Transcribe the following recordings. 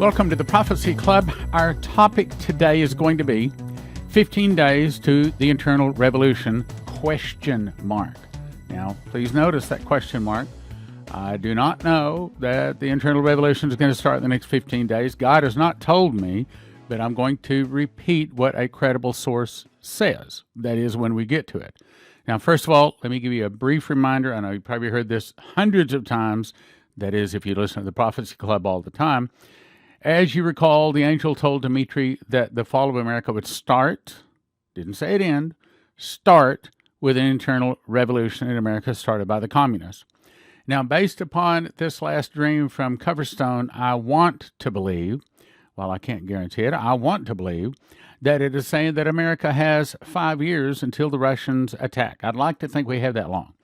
Welcome to the Prophecy Club. Our topic today is going to be 15 days to the internal revolution, ? Now, please notice that question mark. I do not know that the internal revolution is going to start in the next 15 days. God has not told me, but I'm going to repeat what a credible source says. That is when we get to it. Now, first of all, let me give you a brief reminder. I know you probably heard this hundreds of times. That is, if you listen to the Prophecy Club all the time. As you recall, the angel told Dmitri that the fall of America would start, didn't say it end, start with an internal revolution in America started by the communists. Now, based upon this last dream from Coverstone, I want to believe, while I can't guarantee it, I want to believe that it is saying that America has 5 years until the Russians attack. I'd like to think we have that long.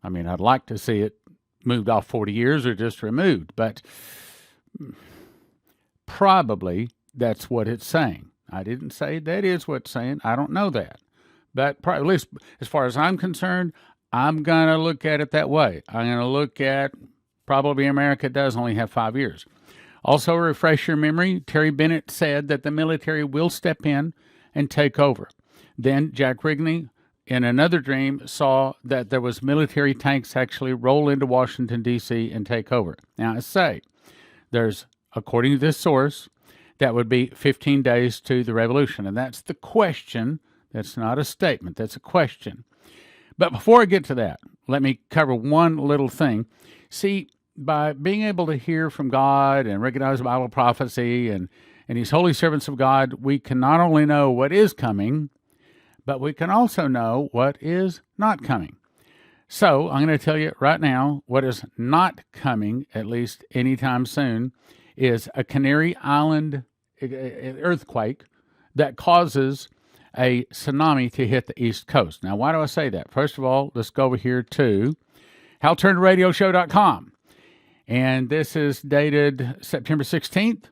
I mean, I'd like to see it moved off 40 years or just removed, but probably that's what it's saying. I didn't say that is what it's saying. I don't know that. But at least as far as I'm concerned, I'm going to look at it that way. I'm going to look at probably America does only have 5 years. Also, refresh your memory, Terry Bennett said that the military will step in and take over. Then Jack Rigney, in another dream, saw that there was military tanks actually roll into Washington, D.C. and take over. Now, I say, there's, according to this source, that would be 15 days to the revolution. And that's the question. That's not a statement. That's a question. But before I get to that, let me cover one little thing. See, by being able to hear from God and recognize Bible prophecy and these holy servants of God, we can not only know what is coming, but we can also know what is not coming. So I'm going to tell you right now what is not coming, at least anytime soon, is a Canary Island earthquake that causes a tsunami to hit the East Coast. Now, why do I say that? First of all, let's go over here to HalTurnerRadioShow.com. And this is dated September 16th.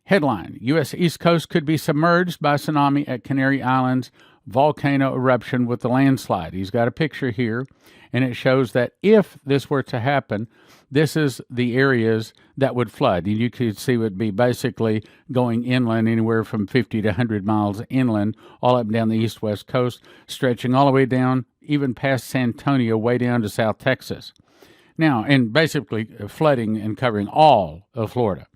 Headline, U.S. East Coast could be submerged by tsunami at Canary Islands volcano eruption with the landslide. He's got a picture here, and it shows that if this were to happen, this is the areas that would flood. And you could see it would be basically going inland anywhere from 50 to 100 miles inland, all up and down the east-west coast, stretching all the way down, even past San Antonio, way down to South Texas. Now, and basically flooding and covering all of Florida.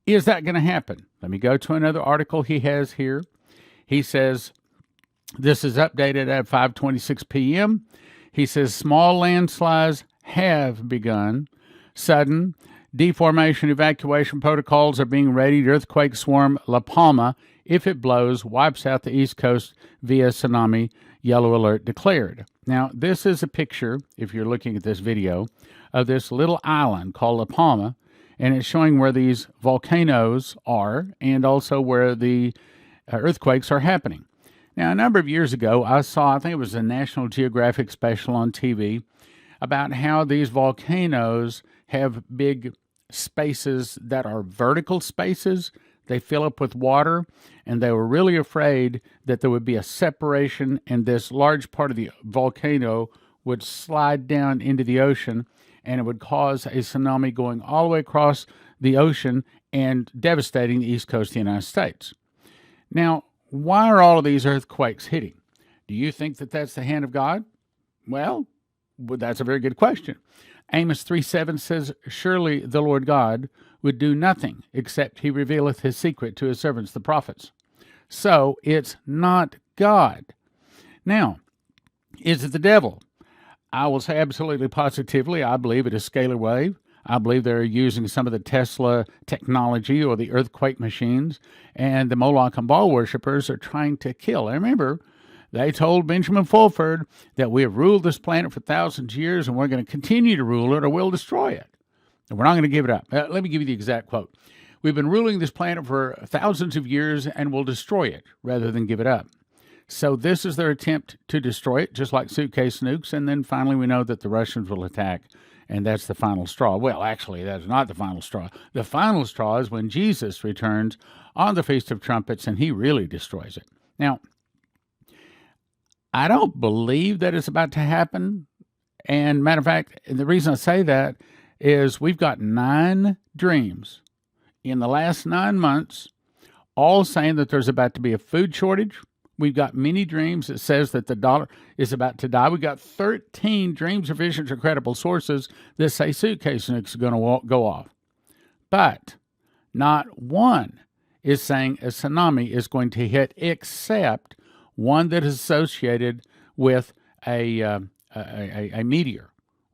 Is that going to happen? Let me go to another article he has here. He says, this is updated at 5:26 p.m. He says, small landslides have begun. Sudden deformation evacuation protocols are being readied. Earthquake swarm La Palma, if it blows, wipes out the East Coast via tsunami. Yellow alert declared. Now, this is a picture, if you're looking at this video, of this little island called La Palma, and it's showing where these volcanoes are and also where the earthquakes are happening. Now, a number of years ago, I think it was a National Geographic special on TV, about how these volcanoes have big spaces that are vertical spaces. They fill up with water, and they were really afraid that there would be a separation and this large part of the volcano would slide down into the ocean, and it would cause a tsunami going all the way across the ocean and devastating the east coast of the United States. Now, why are all of these earthquakes hitting? Do you think that that's the hand of God? Well, that's a very good question. Amos 3:7 says, surely the Lord God would do nothing except he revealeth his secret to his servants, the prophets. So it's not God. Now, is it the devil? I will say absolutely positively, I believe it is scalar wave. I believe they're using some of the Tesla technology or the earthquake machines, and the Moloch and Baal worshippers are trying to kill. And remember, they told Benjamin Fulford that we have ruled this planet for thousands of years, and we're going to continue to rule it or we'll destroy it. And we're not going to give it up. Let me give you the exact quote. We've been ruling this planet for thousands of years and we'll destroy it rather than give it up. So this is their attempt to destroy it, just like suitcase nukes, and then finally we know that the Russians will attack, and that's the final straw. Well, actually, that's not the final straw. The final straw is when Jesus returns on the Feast of Trumpets, and he really destroys it. Now, I don't believe that it's about to happen, and matter of fact, the reason I say that is we've got 9 dreams in the last 9 months, all saying that there's about to be a food shortage. We've got many dreams that says that the dollar is about to die. We've got 13 dreams or visions or credible sources that say suitcase nukes are going to go off. But not one is saying a tsunami is going to hit, except one that is associated with a meteor.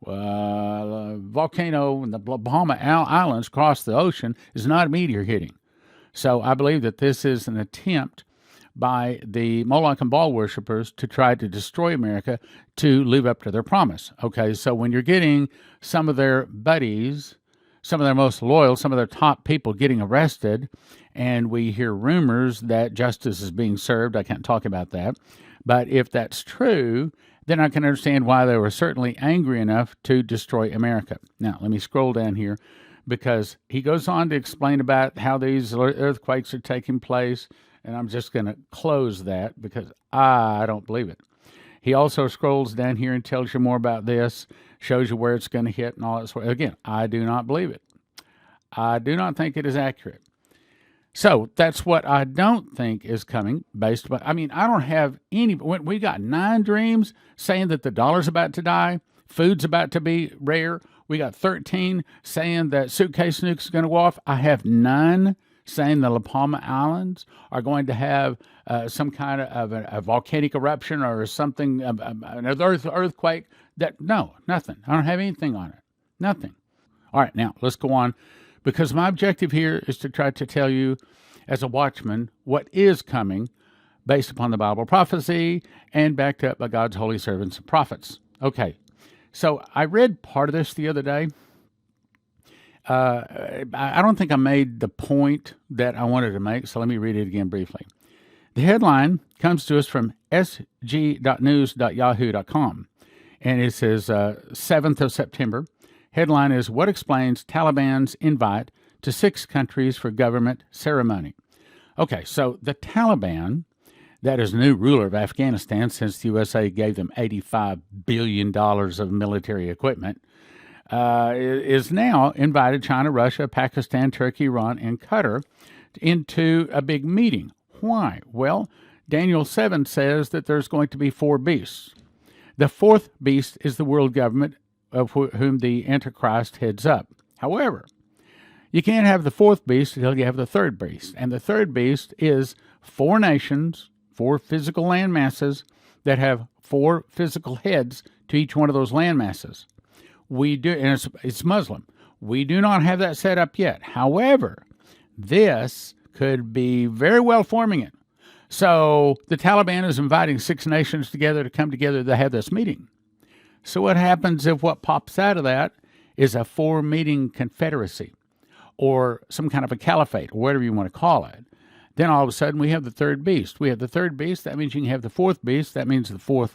Volcano in the Bahama Islands across the ocean is not a meteor hitting. So I believe that this is an attempt by the Moloch and Baal worshippers to try to destroy America to live up to their promise. Okay, so when you're getting some of their buddies, some of their most loyal, some of their top people getting arrested, and we hear rumors that justice is being served, I can't talk about that, but if that's true, then I can understand why they were certainly angry enough to destroy America. Now, let me scroll down here, because he goes on to explain about how these earthquakes are taking place, and I'm just going to close that because I don't believe it. He also scrolls down here and tells you more about this, shows you where it's going to hit and all that sort. Again, I do not believe it. I do not think it is accurate. So that's what I don't think is coming based upon, I don't have any, we got 9 dreams saying that the dollar's about to die, food's about to be rare. We got 13 saying that suitcase nukes are going to go off. I have none saying the La Palma Islands are going to have some kind of a volcanic eruption or something, an earthquake. No, nothing. I don't have anything on it. Nothing. All right, now let's go on, because my objective here is to try to tell you as a watchman what is coming based upon the Bible prophecy and backed up by God's holy servants and prophets. Okay, so I read part of this the other day. I don't think I made the point that I wanted to make, so let me read it again briefly. The headline comes to us from sg.news.yahoo.com, and it says 7th of September. Headline is, What Explains Taliban's Invite to 6 Countries for Government Ceremony. Okay, so the Taliban, that is the new ruler of Afghanistan since the USA gave them $85 billion of military equipment, is now invited China, Russia, Pakistan, Turkey, Iran, and Qatar into a big meeting. Why? Well, Daniel 7 says that there's going to be 4 beasts. The 4th beast is the world government of whom the Antichrist heads up. However, you can't have the 4th beast until you have the 3rd beast. And the 3rd beast is 4 nations, 4 physical land masses that have 4 physical heads to each one of those land masses. We do, and it's Muslim. We do not have that set up yet. However, this could be very well forming it. So the Taliban is inviting 6 nations together to come together to have this meeting. So what happens if what pops out of that is a 4-meeting confederacy or some kind of a caliphate or whatever you want to call it? Then all of a sudden we have the 3rd beast. We have the 3rd beast. That means you can have the 4th beast. That means the 4th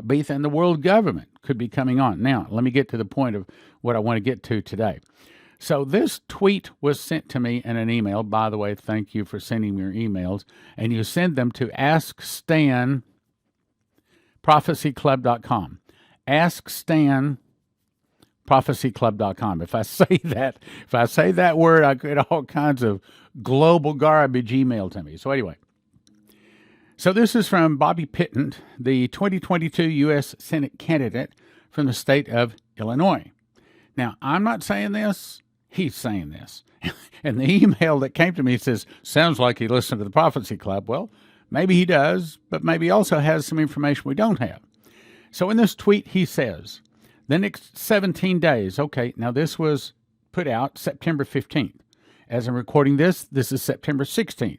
beast and the world government could be coming on. Now, let me get to the point of what I want to get to today. So this tweet was sent to me in an email. By the way, thank you for sending me your emails. And you send them to askstan.prophecyclub.com. askstan.prophecyclub.com. If I say that word, I get all kinds of global garbage emailed to me. So anyway, so this is from Bobby Pitton, the 2022 U.S. Senate candidate from the state of Illinois. Now, I'm not saying this. He's saying this. And the email that came to me says, sounds like he listened to the Prophecy Club. Well, maybe he does, but maybe he also has some information we don't have. So in this tweet, he says, the next 17 days. Okay, now this was put out September 15th. As I'm recording this is September 16th.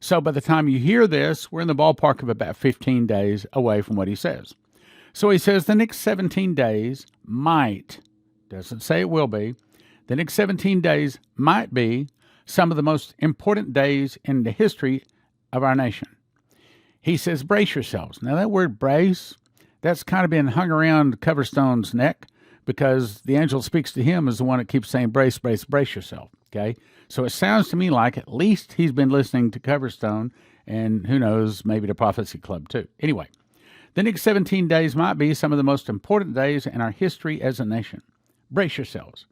So by the time you hear this, we're in the ballpark of about 15 days away from what he says. So he says the next 17 days might, doesn't say it will be, the next 17 days might be some of the most important days in the history of our nation. He says, brace yourselves. Now that word brace, that's kind of been hung around Coverstone's neck because the angel speaks to him as the one that keeps saying, brace, brace, brace yourself. Okay? So it sounds to me like at least he's been listening to Coverstone and who knows, maybe the Prophecy Club too. Anyway, the next 17 days might be some of the most important days in our history as a nation. Brace yourselves.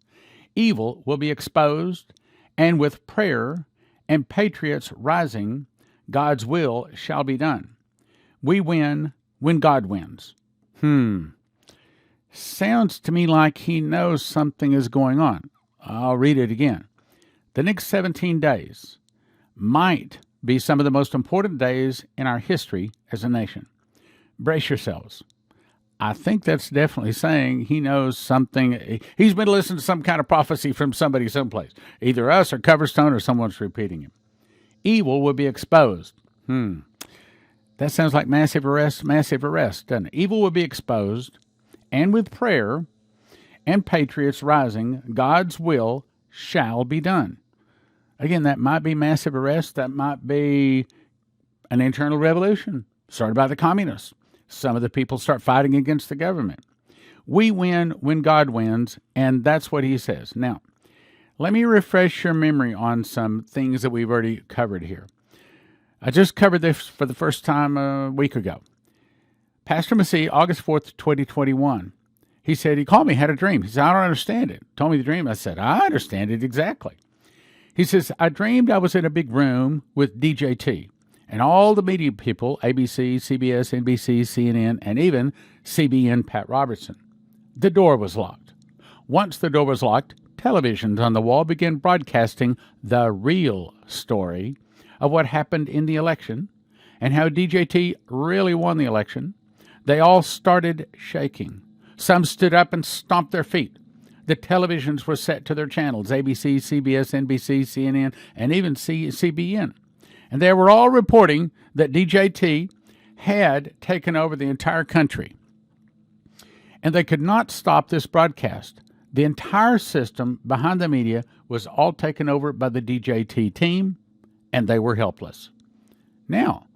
Evil will be exposed and with prayer and patriots rising, God's will shall be done. We win when God wins. Sounds to me like he knows something is going on. I'll read it again. The next 17 days might be some of the most important days in our history as a nation. Brace yourselves. I think that's definitely saying he knows something. He's been listening to some kind of prophecy from somebody someplace, either us or Coverstone or someone's repeating him. Evil will be exposed. That sounds like massive arrest, doesn't it? Evil will be exposed, and with prayer and patriots rising, God's will shall be done. Again, that might be massive arrest. That might be an internal revolution started by the communists. Some of the people start fighting against the government. We win when God wins, and that's what he says. Now, let me refresh your memory on some things that we've already covered here. I just covered this for the first time a week ago. Pastor Massey, August 4th, 2021, he said, he called me, had a dream. He said, I don't understand it. Told me the dream. I said, I understand it exactly. He says, I dreamed I was in a big room with DJT and all the media people, ABC, CBS, NBC, CNN, and even CBN Pat Robertson. The door was locked. Once the door was locked, televisions on the wall began broadcasting the real story of what happened in the election and how DJT really won the election. They all started shaking. Some stood up and stomped their feet. The televisions were set to their channels, ABC, CBS, NBC, CNN, and even CBN. And they were all reporting that DJT had taken over the entire country. And they could not stop this broadcast. The entire system behind the media was all taken over by the DJT team, and they were helpless. Now,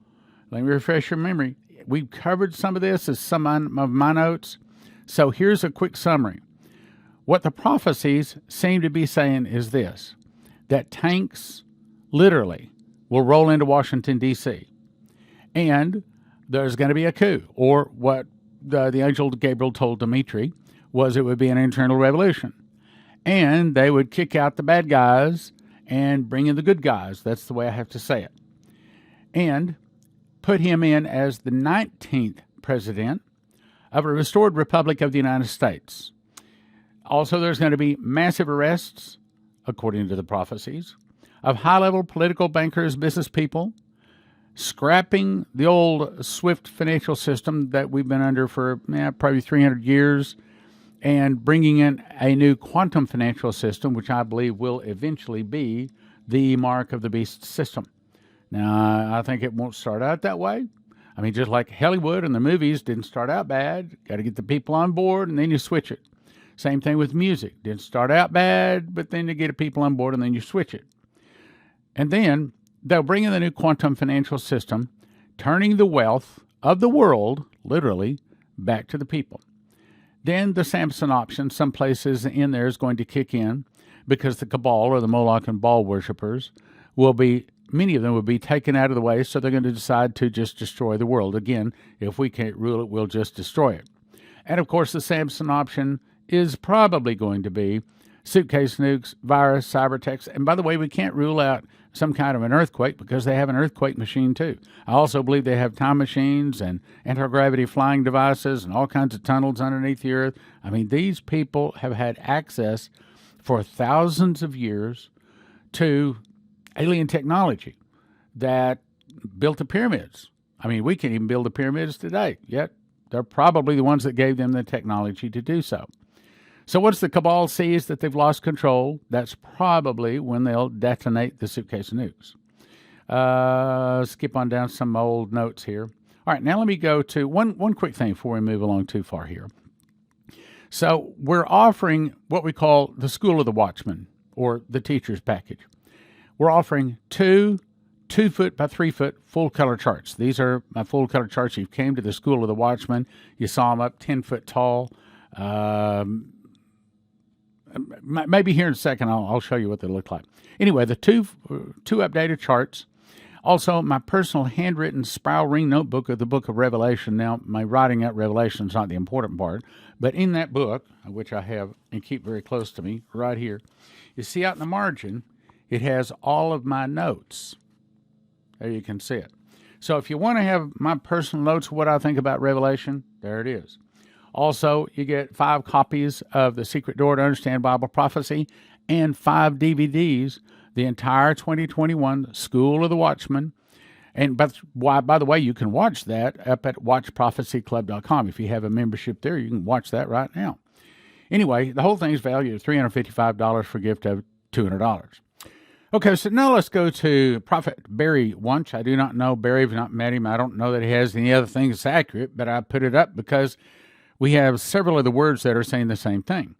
let me refresh your memory. We've covered some of this as some of my notes. So here's a quick summary. What the prophecies seem to be saying is this, that tanks literally will roll into Washington, D.C., and there's going to be a coup, or what the angel Gabriel told Dmitri was it would be an internal revolution. And they would kick out the bad guys and bring in the good guys. That's the way I have to say it. And put him in as the 19th president of a restored Republic of the United States. Also, there's going to be massive arrests, according to the prophecies, of high-level political bankers, business people, scrapping the old SWIFT financial system that we've been under for probably 300 years, and bringing in a new quantum financial system, which I believe will eventually be the mark of the beast system. Now, I think it won't start out that way. I mean, just like Hollywood and the movies didn't start out bad. Got to get the people on board, and then you switch it. Same thing with music. Didn't start out bad, but then you get people on board, and then you switch it. And then they'll bring in the new quantum financial system, turning the wealth of the world, literally, back to the people. Then the Samson option, some places in there, is going to kick in because the cabal or the Moloch and Baal worshippers will be, many of them will be taken out of the way, so they're going to decide to just destroy the world. Again, if we can't rule it, we'll just destroy it. And of course, the Samson option is probably going to be suitcase nukes, virus, cyber attacks. And by the way, we can't rule out some kind of an earthquake because they have an earthquake machine too. I also believe they have time machines and anti-gravity flying devices and all kinds of tunnels underneath the earth. I mean, these people have had access for thousands of years to alien technology that built the pyramids. I mean, we can't even build the pyramids today, yet they're probably the ones that gave them the technology to do so. So once the cabal sees that they've lost control, that's probably when they'll detonate the suitcase nukes. Skip on down some old notes here. All right, now let me go to one quick thing before we move along too far here. So we're offering what we call the School of the Watchman, or the teacher's package. We're offering two 2-foot by 3-foot full-color charts. These are my full-color charts. You came to the School of the Watchman. You saw them up 10 foot tall. Maybe here in a second I'll show you what they look like. Anyway, the two updated charts. Also, my personal handwritten spiral ring notebook of the book of Revelation. Now, my writing out Revelation is not the important part, but in that book, which I have and keep very close to me right here, you see out in the margin, It has all of my notes. There you can see it. So if you want to have my personal notes of what I think about Revelation, there it is. Also, you get 5 copies of The Secret Door to Understand Bible Prophecy and 5 DVDs, the entire 2021 School of the Watchman. And by the way, you can watch that up at watchprophecyclub.com. If you have a membership there, you can watch that right now. Anyway, the whole thing is valued at $355 for a gift of $200. Okay, so now let's go to Prophet Barry Wunsch. I do not know Barry. I've not met him. I don't know that he has any other things that's accurate, but I put it up because we have several of the words that are saying the same thing.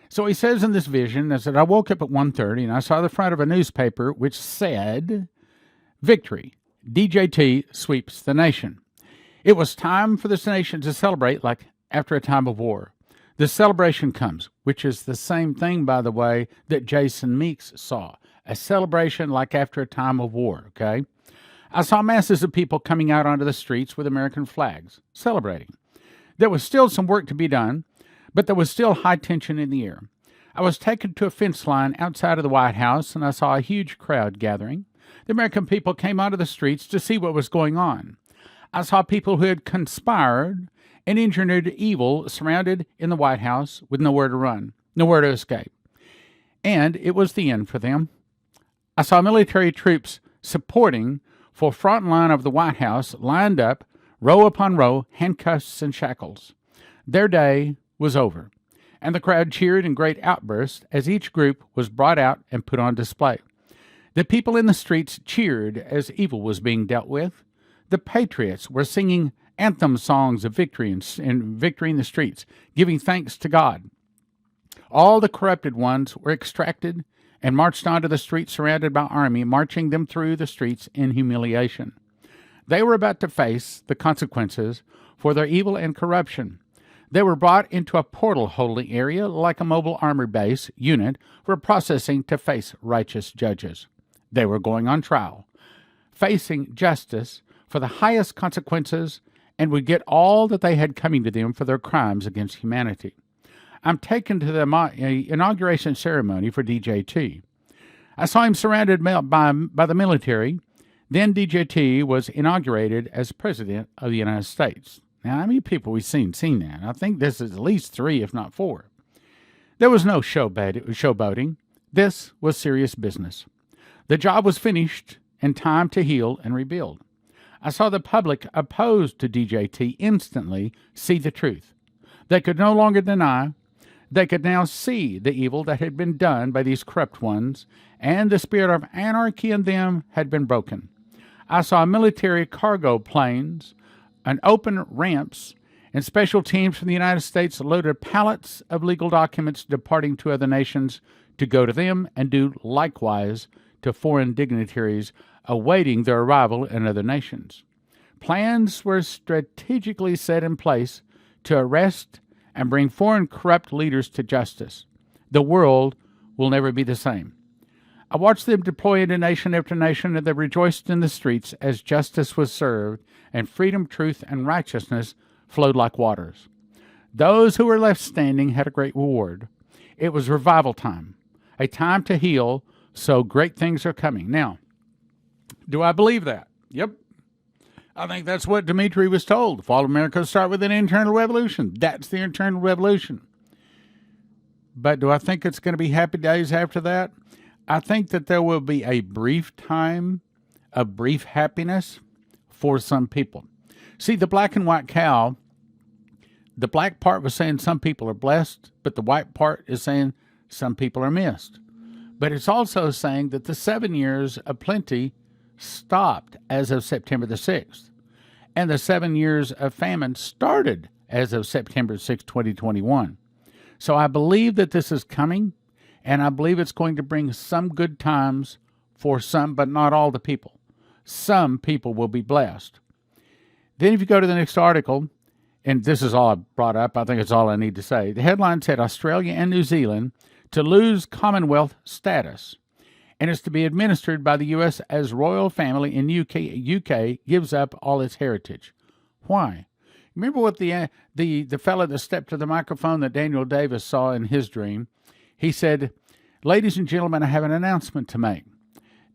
So he says in this vision, I said, I woke up at 1:30 and I saw the front of a newspaper which said, Victory, DJT sweeps the nation. It was time for this nation to celebrate like after a time of war. The celebration comes, which is the same thing, by the way, that Jason Meeks saw. A celebration like after a time of war, okay? I saw masses of people coming out onto the streets with American flags, celebrating. There was still some work to be done, but there was still high tension in the air. I was taken to a fence line outside of the White House, and I saw a huge crowd gathering. The American people came onto the streets to see what was going on. I saw people who had conspired and engineered evil surrounded in the White House with nowhere to run, nowhere to escape. And it was the end for them. I saw military troops supporting for front line of the White House lined up, row upon row, handcuffs and shackles. Their day was over, and the crowd cheered in great outbursts as each group was brought out and put on display. The people in the streets cheered as evil was being dealt with. The Patriots were singing anthem songs of victory and victory in the streets, giving thanks to God. All the corrupted ones were extracted and marched onto the streets surrounded by army, marching them through the streets in humiliation. They were about to face the consequences for their evil and corruption. They were brought into a portal holding area like a mobile armor base unit for processing to face righteous judges. They were going on trial, facing justice for the highest consequences, and would get all that they had coming to them for their crimes against humanity. I'm taken to the inauguration ceremony for DJT. I saw him surrounded by the military. Then DJT was inaugurated as President of the United States. Now, how many people we've seen that? I think this is at least 3, if not 4. There was no showboating. This was serious business. The job was finished and time to heal and rebuild. I saw the public opposed to DJT instantly see the truth. They could no longer deny. They could now see the evil that had been done by these corrupt ones, and the spirit of anarchy in them had been broken. I saw military cargo planes and open ramps, and special teams from the United States loaded pallets of legal documents departing to other nations to go to them and do likewise to foreign dignitaries awaiting their arrival in other nations. Plans were strategically set in place to arrest and bring foreign corrupt leaders to justice. The world will never be the same. I watched them deploy into nation after nation, and they rejoiced in the streets as justice was served, and freedom, truth, and righteousness flowed like waters. Those who were left standing had a great reward. It was revival time, a time to heal, so great things are coming. Now, do I believe that? Yep. I think that's what Dmitri was told. The fall of America will start with an internal revolution. That's the internal revolution. But do I think it's going to be happy days after that? I think that there will be a brief time of brief happiness for some people. See, the black and white cow, the black part was saying some people are blessed, but the white part is saying some people are missed. But it's also saying that the 7 years of plenty stopped as of September the 6th. And the 7 years of famine started as of September 6, 2021. So I believe that this is coming, and I believe it's going to bring some good times for some, but not all the people. Some people will be blessed. Then if you go to the next article, and this is all I brought up, I think it's all I need to say. The headline said Australia and New Zealand to lose Commonwealth status, and is to be administered by the U.S. as royal family in UK gives up all its heritage. Why? Remember what the fellow that stepped to the microphone that Daniel Davis saw in his dream? He said, "Ladies and gentlemen, I have an announcement to make.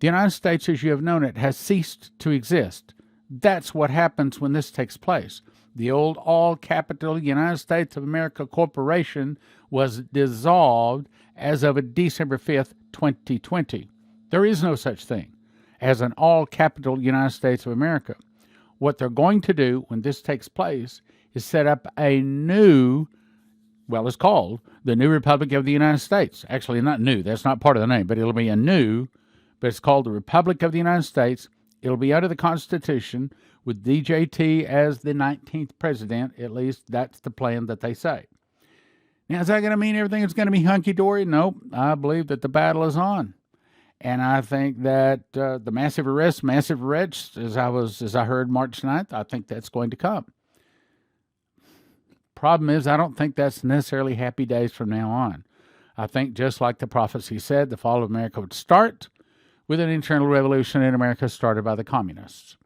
The United States as you have known it has ceased to exist. That's what happens when this takes place. The old all-capital United States of America Corporation was dissolved as of December 5th, 2020. There is no such thing as an all-capital United States of America. What they're going to do when this takes place is set up a new, it's called the New Republic of the United States. Actually, not new. That's not part of the name, but it'll be but it's called the Republic of the United States. It'll be under the Constitution with DJT as the 19th president. At least that's the plan that they say. Now, is that going to mean everything is going to be hunky-dory? Nope. I believe that the battle is on. And I think that the massive arrests, as I heard March 9th, I think that's going to come. Problem is, I don't think that's necessarily happy days from now on. I think just like the prophecy said, the fall of America would start with an internal revolution in America started by the communists.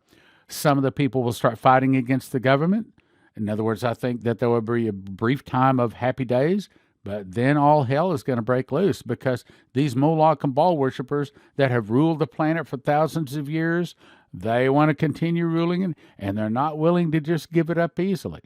Some of the people will start fighting against the government. In other words, I think that there will be a brief time of happy days, but then all hell is going to break loose because these Moloch and Baal worshippers that have ruled the planet for thousands of years, they want to continue ruling it, and they're not willing to just give it up easily.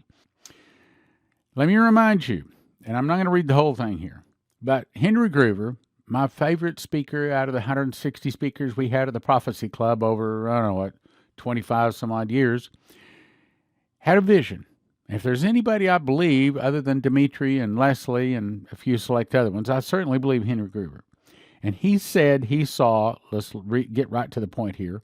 Let me remind you, and I'm not going to read the whole thing here, but Henry Gruver, my favorite speaker out of the 160 speakers we had at the Prophecy Club over, 25 some odd years, had a vision. If there's anybody I believe other than Dimitri and Leslie and a few select other ones, I certainly believe Henry Gruver. And he said he saw, get right to the point here.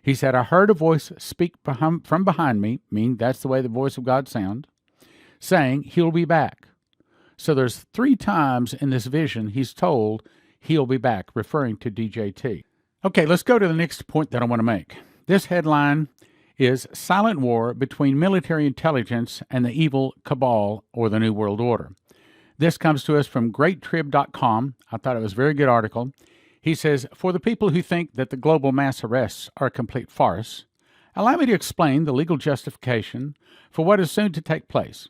He said, I heard a voice speak from behind me, meaning that's the way the voice of God sounds, saying he'll be back. So there's 3 times in this vision he's told he'll be back, referring to DJT. Okay, let's go to the next point that I want to make. This headline is Silent War Between Military Intelligence and the Evil Cabal or the New World Order. This comes to us from greattrib.com. I thought it was a very good article. He says, for the people who think that the global mass arrests are a complete farce, allow me to explain the legal justification for what is soon to take place.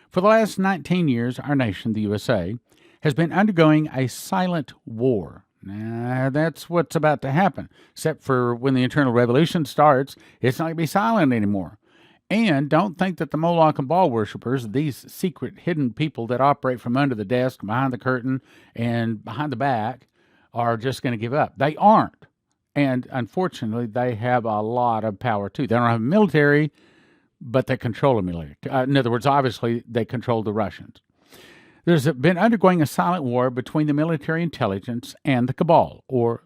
For the last 19 years, our nation, the USA, has been undergoing a silent war. That's what's about to happen, except for when the internal revolution starts, it's not going to be silent anymore. And don't think that the Moloch and Baal worshippers, these secret hidden people that operate from under the desk, behind the curtain, and behind the back, are just going to give up. They aren't. And unfortunately, they have a lot of power too. They don't have a military, but they control the military. In other words, obviously, they control the Russians. There's been undergoing a silent war between the military intelligence and the cabal, or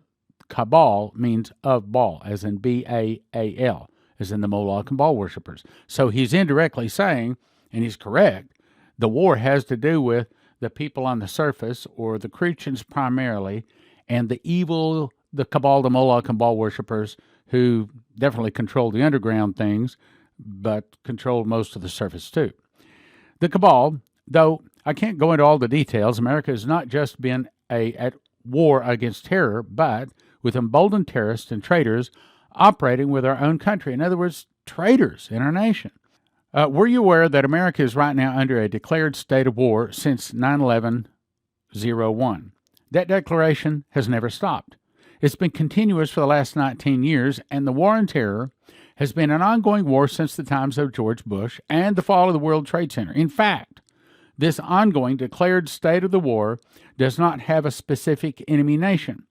cabal means of Baal, as in B-A-A-L, as in the Moloch and Baal worshippers. So he's indirectly saying, and he's correct, the war has to do with the people on the surface, or the Christians primarily, and the evil, the cabal, the Moloch and Baal worshippers, who definitely control the underground things, but control most of the surface too. The cabal, though I can't go into all the details, America has not just been at war against terror, but with emboldened terrorists and traitors operating with our own country. In other words, traitors in our nation. Were you aware that America is right now under a declared state of war since 9/11/01? That declaration has never stopped. It's been continuous for the last 19 years, and the war on terror has been an ongoing war since the times of George Bush and the fall of the World Trade Center. In fact, this ongoing declared state of the war does not have a specific enemy nation.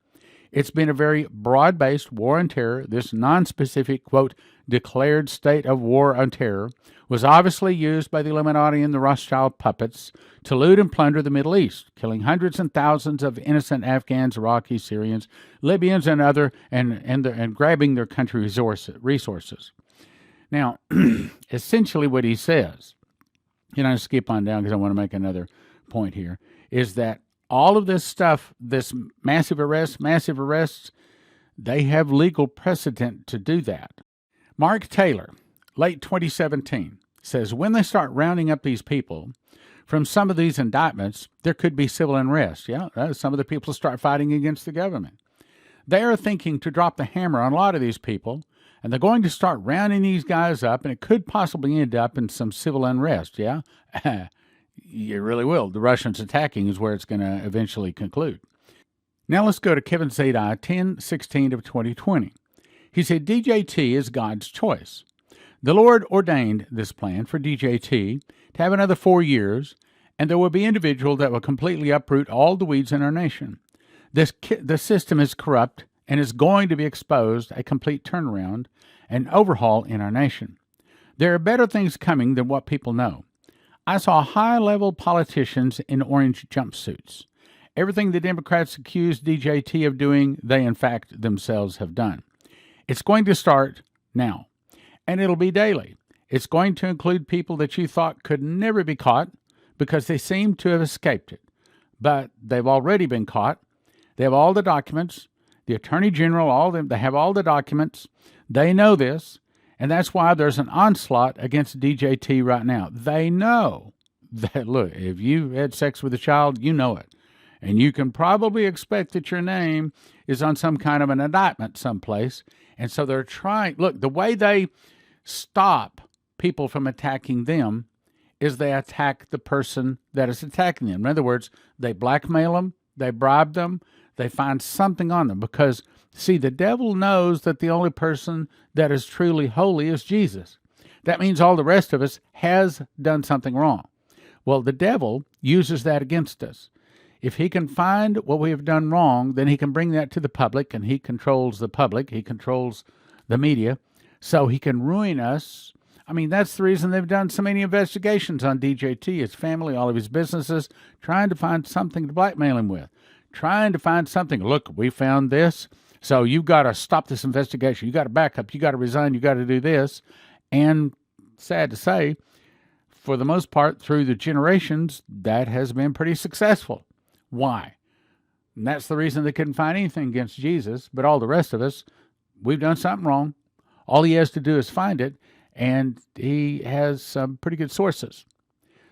It's been a very broad-based war on terror. This non-specific, quote, declared state of war on terror was obviously used by the Illuminati and the Rothschild puppets to loot and plunder the Middle East, killing hundreds and thousands of innocent Afghans, Iraqis, Syrians, Libyans, and other, and grabbing their country resources. Now, essentially what he says, and I'll skip on down because I want to make another point here, is that all of this stuff, this massive arrests, they have legal precedent to do that. Mark Taylor, late 2017, says when they start rounding up these people, from some of these indictments, there could be civil unrest. Some of the people start fighting against the government. They are thinking to drop the hammer on a lot of these people, and they're going to start rounding these guys up, and it could possibly end up in some civil unrest, yeah? It really will. The Russians attacking is where it's going to eventually conclude. Now let's go to Kevin Zadai, 10/16 of 2020. He said, DJT is God's choice. The Lord ordained this plan for DJT to have another 4 years, and there will be individuals that will completely uproot all the weeds in our nation. The system is corrupt and is going to be exposed, a complete turnaround, an overhaul in our nation. There are better things coming than what people know. I saw high-level politicians in orange jumpsuits. Everything the Democrats accused DJT of doing, they in fact themselves have done. It's going to start now, and it'll be daily. It's going to include people that you thought could never be caught because they seem to have escaped it. But they've already been caught. They have all the documents. The Attorney General, all of them, they have all the documents. They know this, and that's why there's an onslaught against DJT right now. They know that, look, if you had sex with a child, you know it. And you can probably expect that your name is on some kind of an indictment someplace. And so they're trying, look, the way they stop people from attacking them is they attack the person that is attacking them. In other words, they blackmail them, they bribe them, they find something on them. Because, see, the devil knows that the only person that is truly holy is Jesus. That means all the rest of us has done something wrong. Well, the devil uses that against us. If he can find what we have done wrong, then he can bring that to the public, and he controls the public. He controls the media, so he can ruin us. I mean, that's the reason they've done so many investigations on DJT, his family, all of his businesses, trying to find something to blackmail him with, trying to find something. Look, we found this, so you've got to stop this investigation. You got to back up. You got to resign. You got to do this. And sad to say, for the most part, through the generations, that has been pretty successful. Why? And that's the reason they couldn't find anything against Jesus, but all the rest of us, we've done something wrong. All he has to do is find it, and he has some pretty good sources.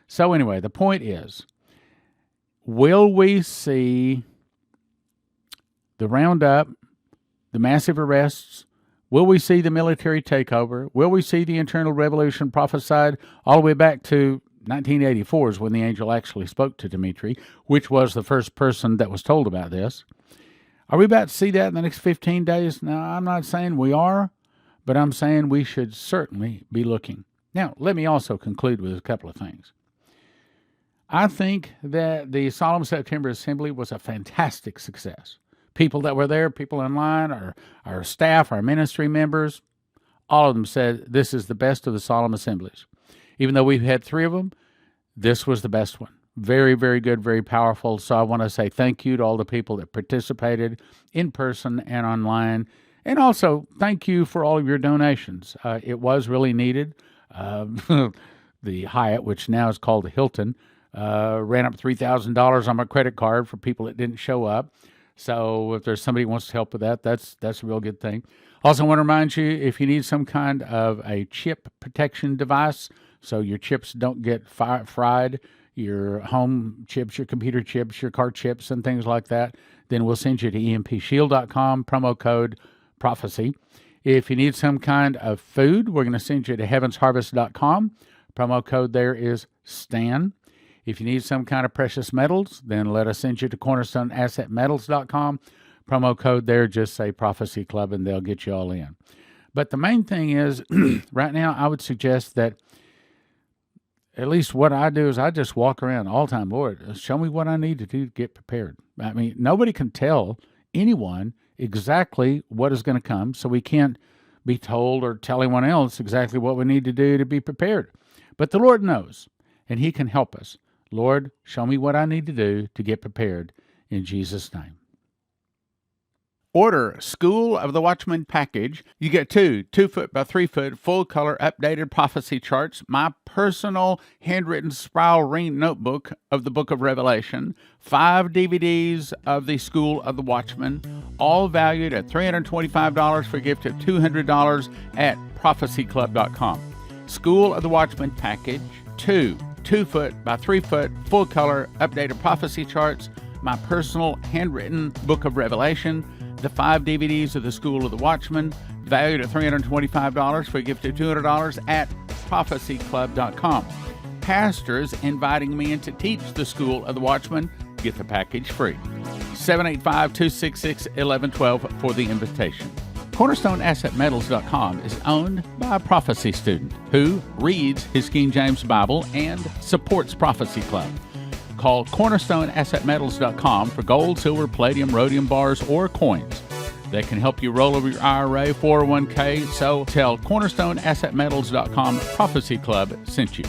So anyway, the point is, will we see the roundup, the massive arrests? Will we see the military takeover? Will we see the internal revolution prophesied all the way back to 1984 is when the angel actually spoke to Dimitri, which was the first person that was told about this. Are we about to see that in the next 15 days? No, I'm not saying we are, but I'm saying we should certainly be looking. Now, let me also conclude with a couple of things. I think that the Solemn September Assembly was a fantastic success. People that were there, people in line, our staff, our ministry members, all of them said this is the best of the solemn assemblies. Even though we've had 3 of them, this was the best one. Very, very good, very powerful. So I want to say thank you to all the people that participated in person and online. And also, thank you for all of your donations. It was really needed. The Hyatt, which now is called the Hilton, ran up $3,000 on my credit card for people that didn't show up. So if there's somebody who wants to help with that, that's a real good thing. Also, I want to remind you, if you need some kind of a chip protection device, so your chips don't get fried, your home chips, your computer chips, your car chips, and things like that, then we'll send you to empshield.com, promo code prophecy. If you need some kind of food, we're going to send you to heavensharvest.com. Promo code there is STAN. If you need some kind of precious metals, then let us send you to cornerstoneassetmetals.com. Promo code there, just say Prophecy Club, and they'll get you all in. But the main thing is, right now, I would suggest that at least what I do is I just walk around all the time. Lord, show me what I need to do to get prepared. I mean, nobody can tell anyone exactly what is going to come, so we can't be told or tell anyone else exactly what we need to do to be prepared. But the Lord knows, and He can help us. Lord, show me what I need to do to get prepared in Jesus' name. Order School of the Watchman package. You get 2 2-foot by 3-foot full-color updated prophecy charts, my personal handwritten spiral ring notebook of the book of Revelation, 5 DVDs of the School of the Watchman, all valued at $325 for a gift of $200 at prophecyclub.com. School of the Watchman package, 2 2-foot by 3-foot full-color updated prophecy charts, my personal handwritten book of Revelation, the 5 DVDs of the School of the Watchman, valued at $325 for a gift of $200 at prophecyclub.com. Pastors inviting me in to teach the School of the Watchman get the package free. 785-266-1112 for the invitation. CornerstoneAssetMetals.com is owned by a prophecy student who reads his King James Bible and supports Prophecy Club. Call CornerstoneAssetMetals.com for gold, silver, palladium, rhodium bars, or coins. They can help you roll over your IRA, 401k, so tell CornerstoneAssetMetals.com Prophecy Club sent you.